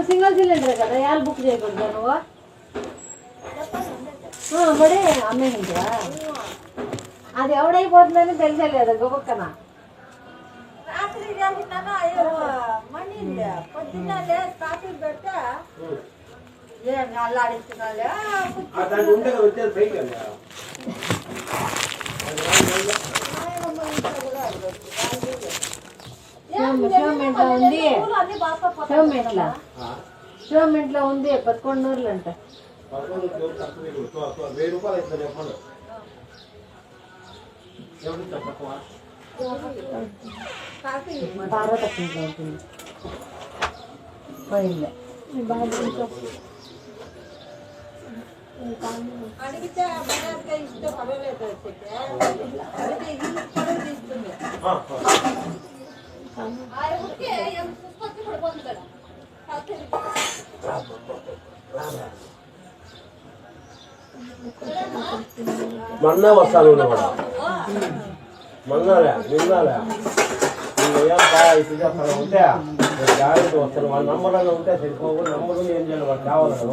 single cylinder కదా యాలు book చేయకూడదు నువ్వు బడే అమ్మేంటివా అది ఎవడైపోతుందని తెలిసలేదు గొప్పక్కన షోమెంట్లో ఉంది 11 అంట పోయింది అడిగితే ఇష్టపడలేదు మొన్న వస్తాను కూడా మొన్నలే నిన్నలే ఏం ఉంటే జాగ్రత్త వస్తాను వాళ్ళ నంబర్ అన్న ఉంటే సరిపోకుండా నంబర్ ఏం చేయాలి వాళ్ళు కావాలి కదా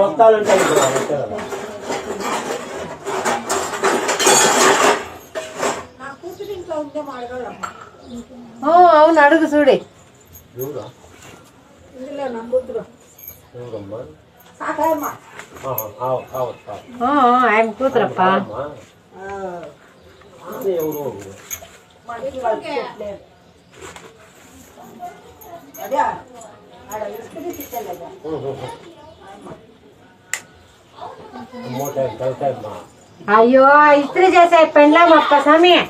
వస్తానంటే అంతే కదా అవును అడుగు చూడే ఆయన కూతురప్ప అయ్యో ఇస్త్రీ చేసే పెండ్లా మొక్క సమయం